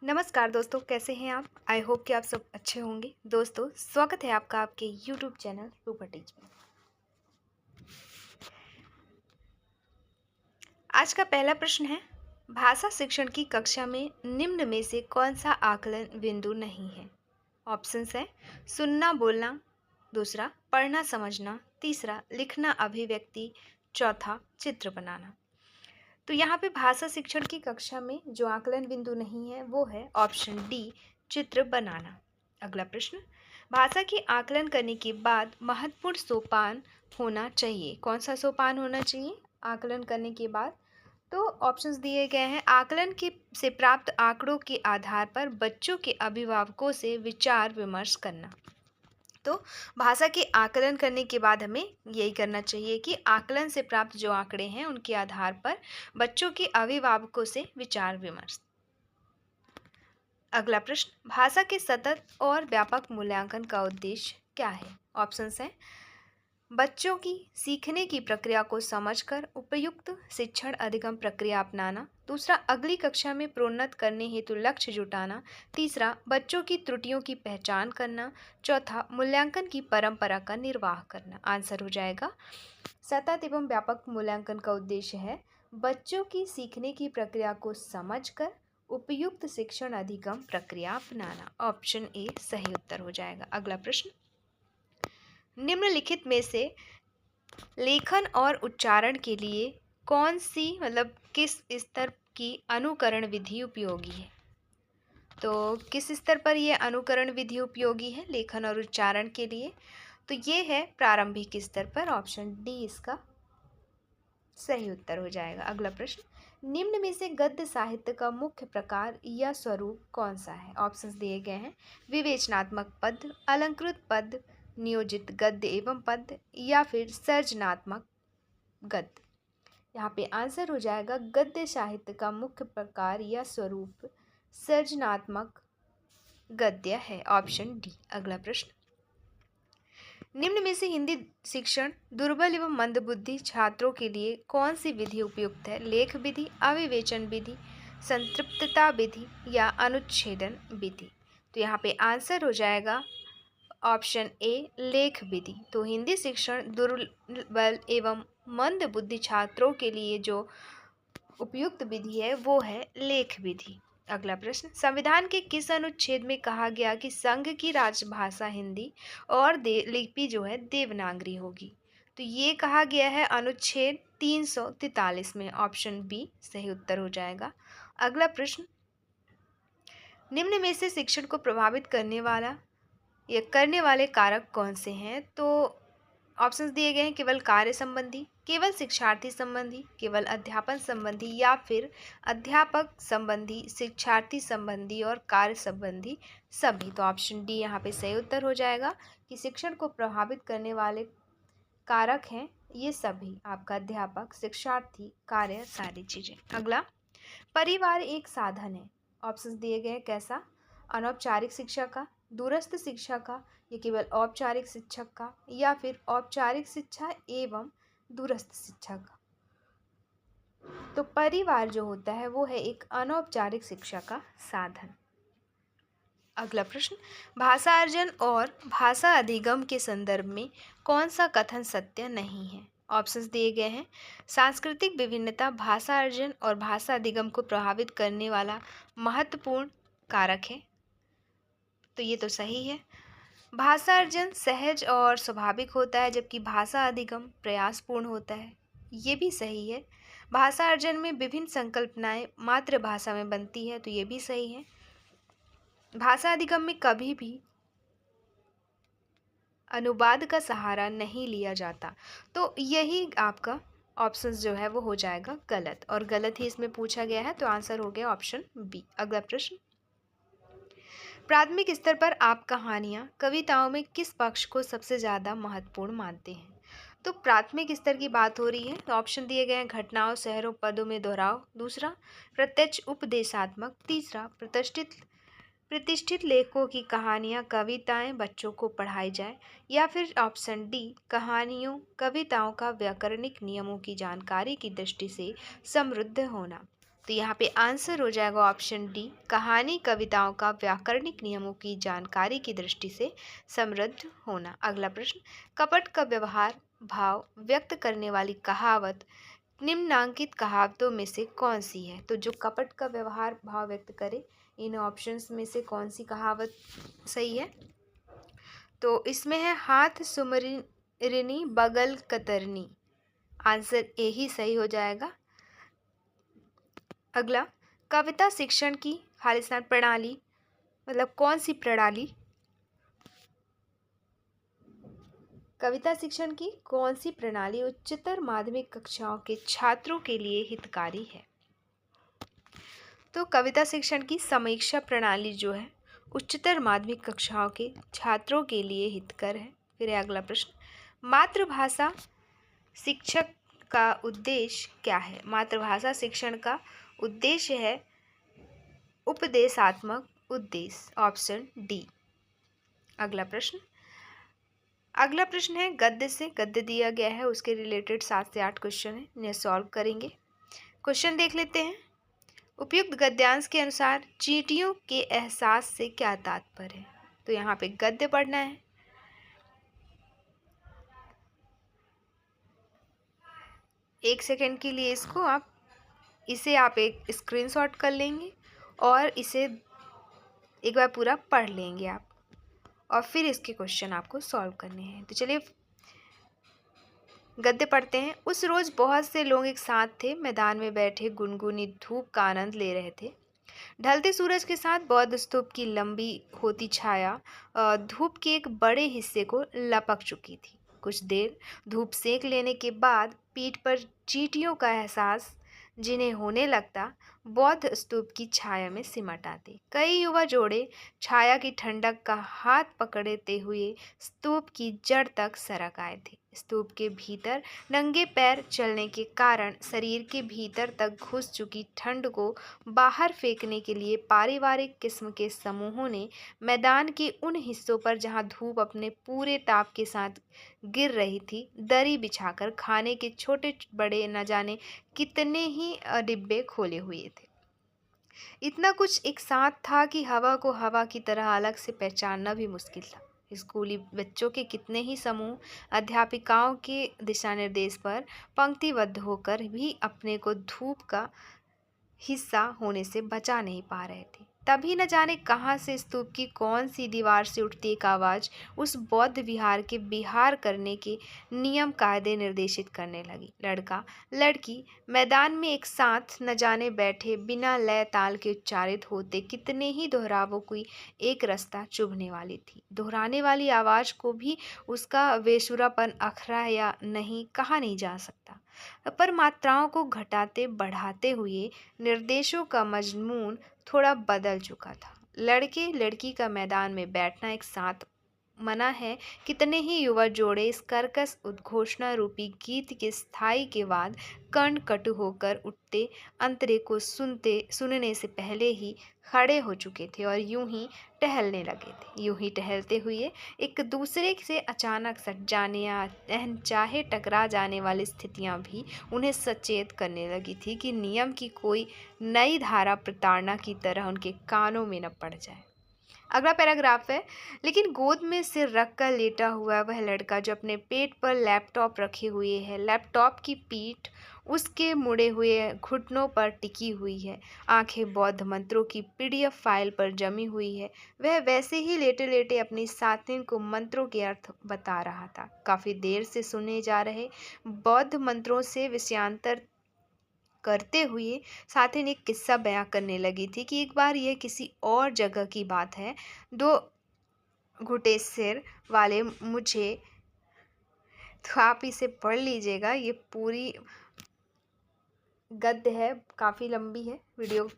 नमस्कार दोस्तों, कैसे हैं आप? आई होप कि आप सब अच्छे होंगे। दोस्तों, स्वागत है आपका आपके यूट्यूब चैनल सुपर टीच में। आज का पहला प्रश्न है, भाषा शिक्षण की कक्षा में निम्न में से कौन सा आकलन बिंदु नहीं है? ऑप्शंस है सुनना बोलना, दूसरा पढ़ना समझना, तीसरा लिखना अभिव्यक्ति, चौथा चित्र बनाना। तो यहाँ पे भाषा शिक्षण की कक्षा में जो आकलन बिंदु नहीं है वो है ऑप्शन डी, चित्र बनाना। अगला प्रश्न, भाषा की आकलन करने के बाद महत्वपूर्ण सोपान होना चाहिए। कौन सा सोपान होना चाहिए आकलन करने के बाद? तो ऑप्शंस दिए गए हैं, आकलन के से प्राप्त आंकड़ों के आधार पर बच्चों के अभिभावकों से विचार विमर्श करना। तो भाषा के आकलन करने के बाद हमें यही करना चाहिए कि आकलन से प्राप्त जो आंकड़े हैं उनके आधार पर बच्चों के अभिभावकों से विचार विमर्श। अगला प्रश्न, भाषा के सतत और व्यापक मूल्यांकन का उद्देश्य क्या है? ऑप्शंस हैं, बच्चों की सीखने की प्रक्रिया को समझकर उपयुक्त शिक्षण अधिगम प्रक्रिया अपनाना, दूसरा अगली कक्षा में प्रोन्नत करने हेतु लक्ष्य जुटाना, तीसरा बच्चों की त्रुटियों की पहचान करना, चौथा मूल्यांकन की परंपरा का निर्वाह करना। आंसर हो जाएगा, सतत एवं व्यापक मूल्यांकन का उद्देश्य है बच्चों की सीखने की प्रक्रिया को समझकर उपयुक्त शिक्षण अधिगम प्रक्रिया अपनाना। ऑप्शन ए सही उत्तर हो जाएगा। अगला प्रश्न, निम्नलिखित में से लेखन और उच्चारण के लिए कौन सी किस स्तर की अनुकरण विधि उपयोगी है? तो किस स्तर पर यह अनुकरण विधि उपयोगी है लेखन और उच्चारण के लिए? तो ये है प्रारंभिक स्तर पर। ऑप्शन डी इसका सही उत्तर हो जाएगा। अगला प्रश्न, निम्न में से गद्य साहित्य का मुख्य प्रकार या स्वरूप कौन सा है? ऑप्शंस दिए गए हैं, विवेचनात्मक पद, अलंकृत पद, नियोजित गद्य एवं पद, या फिर सर्जनात्मक गद्य। यहाँ पे आंसर हो जाएगा, गद्य साहित्य का मुख्य प्रकार या स्वरूप सर्जनात्मक गद्य है। Option D. अगला प्रश्न, निम्न में से हिंदी शिक्षण दुर्बल एवं मंदबुद्धि छात्रों के लिए कौन सी विधि उपयुक्त है? लेख विधि, अविवेचन विधि, संतृप्तता विधि, या अनुच्छेदन विधि? तो यहाँ पे आंसर हो जाएगा ऑप्शन ए, लेख विधि। तो हिंदी शिक्षण दुर्बल एवं मंदबुद्धि छात्रों के लिए जो उपयुक्त विधि है वो है लेख विधि। अगला प्रश्न, संविधान के किस अनुच्छेद में कहा गया कि संघ की राजभाषा हिंदी और लिपि जो है देवनागरी होगी? तो ये कहा गया है अनुच्छेद 343 में। ऑप्शन बी सही उत्तर हो जाएगा। अगला प्रश्न, निम्न में से शिक्षण को प्रभावित करने वाले कारक कौन से हैं? तो ऑप्शंस दिए गए हैं, केवल कार्य संबंधी, केवल शिक्षार्थी संबंधी, केवल अध्यापन संबंधी, या फिर अध्यापक संबंधी, शिक्षार्थी संबंधी और कार्य संबंधी सभी। तो ऑप्शन डी यहाँ पे सही उत्तर हो जाएगा कि शिक्षण को प्रभावित करने वाले कारक हैं ये सभी, आपका अध्यापक, शिक्षार्थी, कार्य, सारी चीजें। अगला, परिवार एक साधन है। ऑप्शंस दिए गए हैं, कैसा? अनौपचारिक शिक्षा का, दूरस्थ शिक्षा का, या केवल औपचारिक शिक्षक का, या फिर औपचारिक शिक्षा एवं दूरस्थ शिक्षा का? तो परिवार जो होता है वो है एक अनौपचारिक शिक्षा का साधन। अगला प्रश्न, भाषा अर्जन और भाषा अधिगम के संदर्भ में कौन सा कथन सत्य नहीं है? ऑप्शंस दिए गए हैं, सांस्कृतिक विभिन्नता भाषा अर्जन और भाषा अधिगम को प्रभावित करने वाला महत्वपूर्ण कारक है। तो ये तो सही है। भाषा अर्जन सहज और स्वाभाविक होता है जबकि भाषा अधिगम प्रयासपूर्ण होता है। ये भी सही है। भाषा अर्जन में विभिन्न संकल्पनाएं मातृभाषा में बनती है। तो ये भी सही है। भाषा अधिगम में कभी भी अनुवाद का सहारा नहीं लिया जाता। तो यही आपका ऑप्शंस जो है वो हो जाएगा गलत, और गलत ही इसमें पूछा गया है। तो आंसर हो गया ऑप्शन बी। अगला प्रश्न, प्राथमिक स्तर पर आप कहानियाँ कविताओं में किस पक्ष को सबसे ज़्यादा महत्वपूर्ण मानते हैं? तो प्राथमिक स्तर की बात हो रही है। तो ऑप्शन दिए गए हैं, घटनाओं, शहरों, पदों में दोहराव, दूसरा प्रत्यक्ष उपदेशात्मक, तीसरा प्रतिष्ठित लेखकों की कहानियाँ कविताएं बच्चों को पढ़ाई जाए, या फिर ऑप्शन डी, कहानियों कविताओं का व्याकरणिक नियमों की जानकारी की दृष्टि से समृद्ध होना। तो यहाँ पे आंसर हो जाएगा ऑप्शन डी, कहानी कविताओं का व्याकरणिक नियमों की जानकारी की दृष्टि से समृद्ध होना। अगला प्रश्न, कपट का व्यवहार भाव व्यक्त करने वाली कहावत निम्नांकित कहावतों में से कौन सी है? तो जो कपट का व्यवहार भाव व्यक्त करे, इन ऑप्शंस में से कौन सी कहावत सही है? तो इसमें है हाथ सुमरिनी बगल कतरनी। आंसर ए ही सही हो जाएगा। अगला, कविता शिक्षण की खालिस्तान प्रणाली मतलब कौन सी प्रणाली? कविता शिक्षण की कौन सी प्रणाली उच्चतर माध्यमिक कक्षाओं के छात्रों के लिए हितकारी है? तो कविता शिक्षण की समीक्षा प्रणाली जो है उच्चतर माध्यमिक कक्षाओं के छात्रों के लिए हितकर है। फिर है अगला प्रश्न, मातृभाषा शिक्षक का उद्देश्य क्या है? मातृभाषा शिक्षण का उद्देश्य है उपदेशात्मक उद्देश्य, ऑप्शन डी। अगला प्रश्न है गद्य से, गद्य दिया गया है उसके रिलेटेड 7 से 8 क्वेश्चन है, इन्हें सॉल्व करेंगे। क्वेश्चन देख लेते हैं। उपयुक्त गद्यांश के अनुसार चींटियों के एहसास से क्या तात्पर्य है? तो यहाँ पे गद्य पढ़ना है। एक सेकेंड के लिए इसे आप एक स्क्रीनशॉट कर लेंगे और इसे एक बार पूरा पढ़ लेंगे आप, और फिर इसके क्वेश्चन आपको सॉल्व करने हैं। तो चलिए गद्य पढ़ते हैं। उस रोज बहुत से लोग एक साथ थे, मैदान में बैठे गुनगुनी धूप का आनंद ले रहे थे। ढलते सूरज के साथ बौद्ध स्तूप की लंबी होती छाया धूप के एक बड़े हिस्से को लपक चुकी थी। कुछ देर धूप सेक लेने के बाद पीठ पर चींटियों का एहसास जिन्हें होने लगता, बौद्ध स्तूप की छाया में सिमट आते। कई युवा जोड़े छाया की ठंडक का हाथ पकड़ते हुए स्तूप की जड़ तक सरक आए थे। स्तूप के भीतर नंगे पैर चलने के कारण शरीर के भीतर तक घुस चुकी ठंड को बाहर फेंकने के लिए पारिवारिक किस्म के समूहों ने मैदान के उन हिस्सों पर जहां धूप अपने पूरे ताप के साथ गिर रही थी, दरी बिछाकर खाने के छोटे बड़े न जाने कितने ही डिब्बे खोले हुए थे। इतना कुछ एक साथ था कि हवा को हवा की तरह अलग से पहचानना भी मुश्किल था। स्कूली बच्चों के कितने ही समूह अध्यापिकाओं के दिशा निर्देश पर पंक्तिबद्ध होकर भी अपने को धूप का हिस्सा होने से बचा नहीं पा रहे थे। तभी न जाने कहाँ से स्तूप की कौन सी दीवार से उठती एक आवाज़ उस बौद्ध विहार के विहार करने के नियम कायदे निर्देशित करने लगी। लड़का लड़की मैदान में एक साथ न जाने बैठे, बिना लय ताल के उच्चारित होते कितने ही दोहरावों की एक रास्ता चुभने वाली थी। दोहराने वाली आवाज़ को भी उसका बेसुरापन अखरा या नहीं कहा नहीं जा सकता, पर मात्राओं को घटाते बढ़ाते हुए निर्देशों का मजमून थोड़ा बदल चुका था। लड़के लड़की का मैदान में बैठना एक साथ मना है। कितने ही युवा जोड़े इस कर्कश उद्घोषणा रूपी गीत के स्थाई के बाद कर्ण कटु होकर उठते अंतरे को सुनने से पहले ही खड़े हो चुके थे और यूं ही टहलने लगे थे। यूं ही टहलते हुए एक दूसरे से अचानक सट जाने या अनचाहे टकरा जाने वाली स्थितियां भी उन्हें सचेत करने लगी थी कि नियम की कोई नई धारा प्रताड़ना की तरह उनके कानों में न पड़ जाए। अगला पैराग्राफ है, लेकिन गोद में सिर रखकर लेटा हुआ वह लड़का जो अपने पेट पर लैपटॉप रखे हुए है, लैपटॉप की पीठ उसके मुड़े हुए घुटनों पर टिकी हुई है, आंखें बौद्ध मंत्रों की पीडीएफ फाइल पर जमी हुई है, वह वैसे ही लेटे लेटे अपनी साथिन को मंत्रों के अर्थ बता रहा था। काफी देर से सुने जा रहे बौद्ध मंत्रों से विषयांतर करते हुए साथी ने एक किस्सा बयां करने लगी थी कि एक बार यह किसी और जगह की बात है। 2 घुटे सिर वाले मुझे, तो आप इसे पढ़ लीजिएगा, ये पूरी गद्य है, काफ़ी लंबी है, वीडियो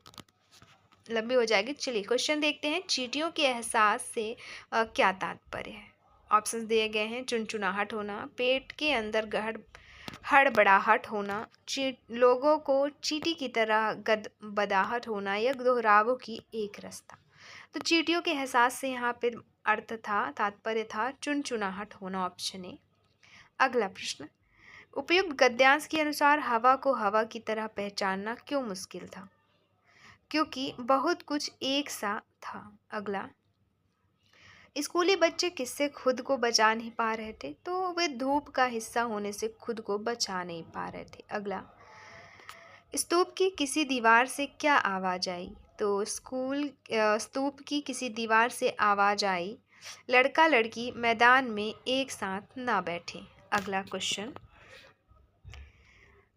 लंबी हो जाएगी। चलिए क्वेश्चन देखते हैं। चींटियों के एहसास से क्या तात्पर्य है? ऑप्शंस दिए गए हैं। चुनचुनाहट होना, पेट के अंदर हड़बड़ाहट होना, लोगों को चींटी की तरह गदबदाहट होना या दोहरावों की एक रास्ता। तो चींटियों के एहसास से यहाँ पे तात्पर्य था चुनचुनाहट होना, ऑप्शन ए। अगला प्रश्न, उपयुक्त गद्यांश के अनुसार हवा को हवा की तरह पहचानना क्यों मुश्किल था? क्योंकि बहुत कुछ एक सा था। अगला, स्कूली बच्चे किससे खुद को बचा नहीं पा रहे थे? तो वे धूप का हिस्सा होने से खुद को बचा नहीं पा रहे थे। अगला, स्तूप की किसी दीवार से क्या आवाज आई? तो स्तूप की किसी दीवार से आवाज आई, लड़का लड़की मैदान में एक साथ ना बैठे। अगला क्वेश्चन,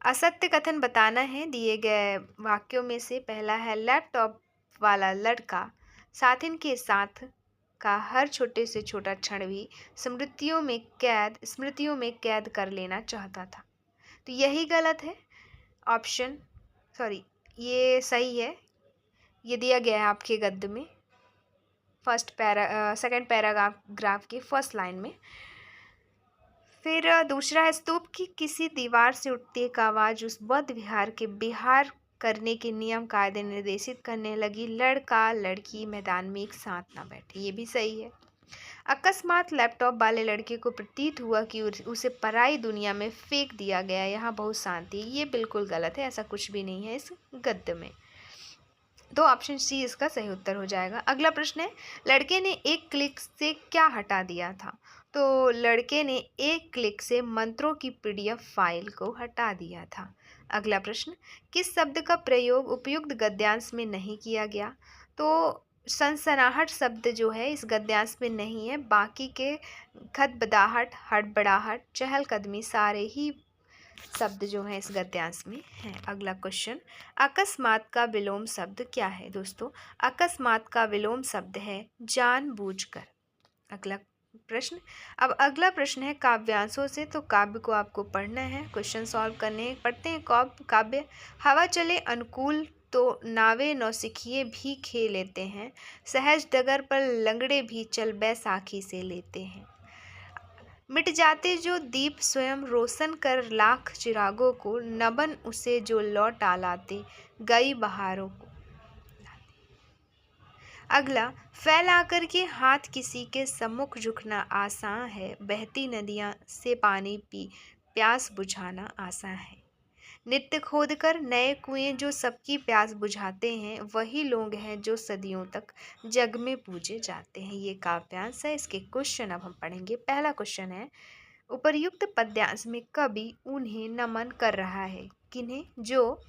असत्य कथन बताना है। दिए गए वाक्यों में से पहला है, लैपटॉप वाला लड़का साथिन के साथ का हर छोटे से छोटा क्षण भी स्मृतियों में कैद कर लेना चाहता था। तो यही गलत है। ऑप्शन सॉरी ये सही है। ये दिया गया है आपके गद्य में सेकंड पैराग्राफ की फर्स्ट लाइन में। फिर दूसरा है, स्तूप की किसी दीवार से उठती एक आवाज उस बौद्ध विहार के बिहार करने के नियम कायदे निर्देशित करने लगी, लड़का लड़की मैदान में एक साथ ना बैठे। ये भी सही है। अकस्मात लैपटॉप वाले लड़के को प्रतीत हुआ कि उसे पराई दुनिया में फेंक दिया गया, यहाँ बहुत शांति। ये बिल्कुल गलत है, ऐसा कुछ भी नहीं है इस गद्य में। तो ऑप्शन सी इसका सही उत्तर हो जाएगा। अगला प्रश्न है, लड़के ने एक क्लिक से क्या हटा दिया था? तो लड़के ने एक क्लिक से मंत्रों की पीडीएफ फाइल को हटा दिया था। अगला प्रश्न, किस शब्द का प्रयोग उपयुक्त गद्यांश में नहीं किया गया? तो सनसनाहट शब्द जो है इस गद्यांश में नहीं है, बाकी के खदबदाहट, हड़बड़ाहट, चहलकदमी सारे ही शब्द जो है इस गद्यांश में हैं। अगला क्वेश्चन, अकस्मात का विलोम शब्द क्या है? दोस्तों, अकस्मात का विलोम शब्द है जानबूझकर। अगला प्रश्न, अब अगला प्रश्न है काव्यांशों से। तो काव्य को आपको पढ़ना है, क्वेश्चन सॉल्व करने हैं। पढ़ते हैं काव्य। हवा चले अनुकूल तो नावे नौसिखिए भी खे लेते हैं, सहज डगर पर लंगड़े भी चल बैसाखी से लेते हैं। मिट जाते जो दीप स्वयं रोशन कर लाख चिरागों को, नबन उसे जो लौट आलाते गई बहारों को। अगला, फैला कर के हाथ किसी के सम्मुख झुकना आसान है, बहती नदियां से पानी पी प्यास बुझाना आसान है। नित्य खोद कर नए कुएं जो सबकी प्यास बुझाते हैं, वही लोग हैं जो सदियों तक जग में पूजे जाते हैं। ये काव्यांश है। इसके क्वेश्चन अब हम पढ़ेंगे। पहला क्वेश्चन है, उपर्युक्त पद्यांश में कवि उन्हें नमन कर रहा है। किन्हें? जो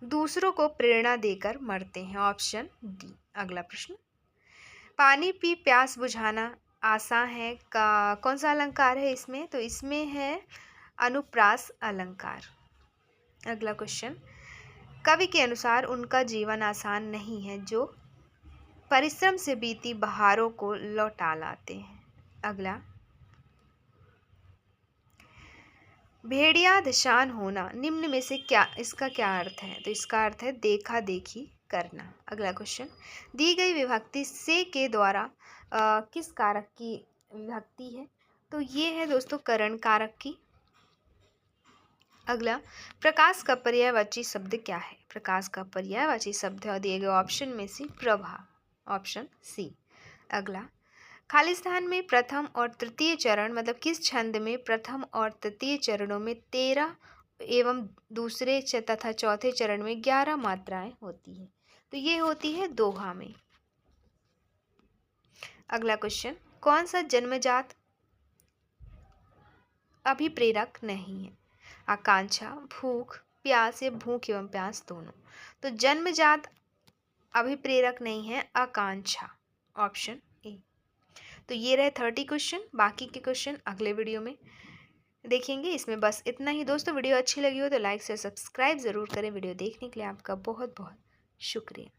दूसरों को प्रेरणा देकर मरते हैं। Option D. अगला प्रश्न, पानी पी प्यास बुझाना आसान है का कौन सा अलंकार है इसमें? तो इसमें है अनुप्रास अलंकार। अगला क्वेश्चन, कवि के अनुसार उनका जीवन आसान नहीं है जो परिश्रम से बीती बहारों को लौटा लाते हैं। अगला, भेड़िया दशान होना निम्न में से क्या इसका क्या अर्थ है? तो इसका अर्थ है देखा देखी करना। अगला क्वेश्चन, दी गई विभक्ति से के द्वारा किस कारक की विभक्ति है? तो ये है दोस्तों करण कारक की। अगला, प्रकाश का पर्यायवाची शब्द क्या है? प्रकाश का पर्यायवाची शब्द है दिए गए ऑप्शन में से प्रभा। Option C. अगला, खालिस्तान में प्रथम और तृतीय चरण मतलब किस छंद में प्रथम और तृतीय चरणों में 13 एवं दूसरे तथा चौथे चरण में 11 मात्राएं होती हैं? तो ये होती है दोहा में। अगला क्वेश्चन, कौन सा जन्मजात अभिप्रेरक नहीं है? आकांक्षा, भूख, प्यास या भूख एवं प्यास दोनों। तो जन्मजात अभिप्रेरक नहीं है आकांक्षा। Option A. तो ये रहे 30 क्वेश्चन। बाकी के क्वेश्चन अगले वीडियो में देखेंगे। इसमें बस इतना ही दोस्तों। वीडियो अच्छी लगी हो तो लाइक से सब्सक्राइब ज़रूर करें। वीडियो देखने के लिए आपका बहुत बहुत शुक्रिया।